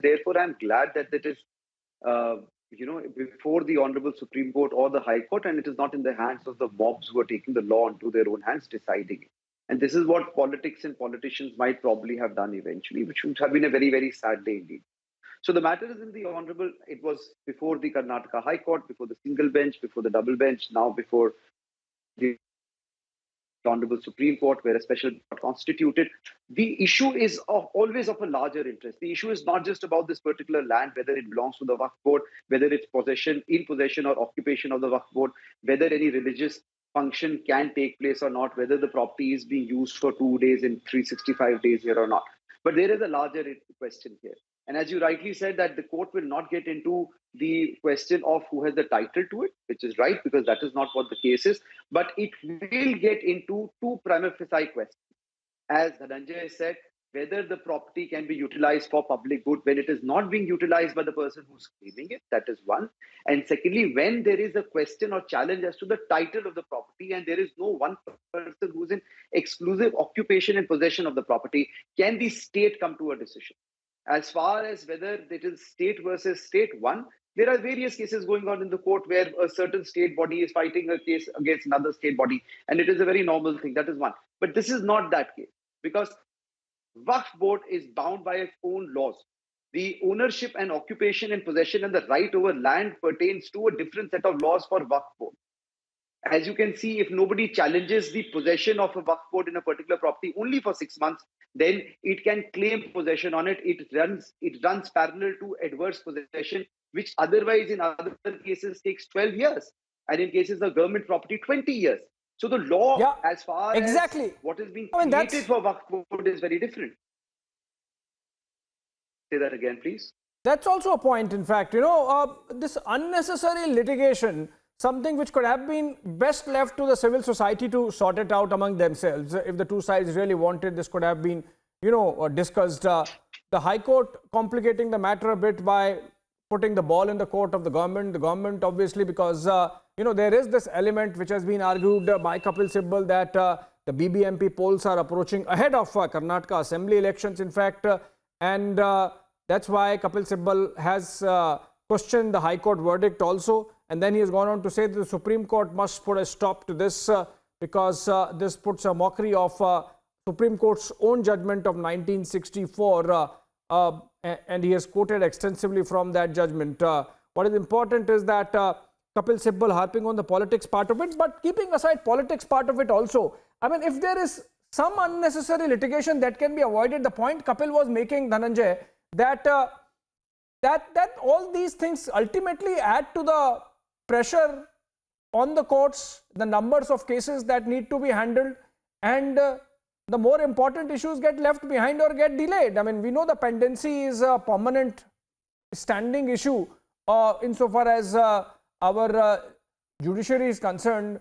therefore I'm glad that it is, before the Honorable Supreme Court or the High Court, and it is not in the hands of the mobs who are taking the law into their own hands, deciding it. And this is what politics and politicians might probably have done eventually, which would have been a very, very sad day indeed. So the matter is in the Honorable, it was before the Karnataka High Court, before the single bench, before the double bench, now before the Honorable Supreme Court, where a special court constituted. The issue is always of a larger interest. The issue is not just about this particular land, whether it belongs to the Waqf board, whether it's in possession or occupation of the Waqf board, whether any religious function can take place or not, whether the property is being used for 2 days in 365 days here or not. But there is a larger question here. And as you rightly said, that the court will not get into the question of who has the title to it, which is right, because that is not what the case is. But it will get into two prima facie questions. As Dhananjay said, whether the property can be utilized for public good when it is not being utilized by the person who's claiming it. That is one. And secondly, when there is a question or challenge as to the title of the property and there is no one person who's in exclusive occupation and possession of the property, can the state come to a decision? As far as whether it is state versus state, one, there are various cases going on in the court where a certain state body is fighting a case against another state body, and it is a very normal thing. That is one. But this is not that case, because Waqf board is bound by its own laws. The ownership and occupation and possession and the right over land pertains to a different set of laws for Waqf board. As you can see, if nobody challenges the possession of a Waqf board in a particular property only for 6 months, then it can claim possession on it. It runs parallel to adverse possession, which otherwise in other cases takes 12 years. And in cases of government property, 20 years. So the law, as far as what is being created for Waqf board is very different. Say that again, please. That's also a point, in fact. This unnecessary litigation, something which could have been best left to the civil society to sort it out among themselves. If the two sides really wanted, this could have been, discussed. The High Court complicating the matter a bit by putting the ball in the court of the government. The government, obviously, because, there is this element which has been argued by Kapil Sibal that the BBMP polls are approaching ahead of Karnataka Assembly elections, in fact. And that's why Kapil Sibal has questioned the High Court verdict also. And then he has gone on to say that the Supreme Court must put a stop to this because this puts a mockery of Supreme Court's own judgment of 1964. And he has quoted extensively from that judgment. What is important is that Kapil Sibal harping on the politics part of it, but keeping aside politics part of it also. I mean, if there is some unnecessary litigation that can be avoided, the point Kapil was making, Dhananjay, that all these things ultimately add to the pressure on the courts, the numbers of cases that need to be handled, and the more important issues get left behind or get delayed. I mean, we know the pendency is a permanent standing issue insofar as our judiciary is concerned.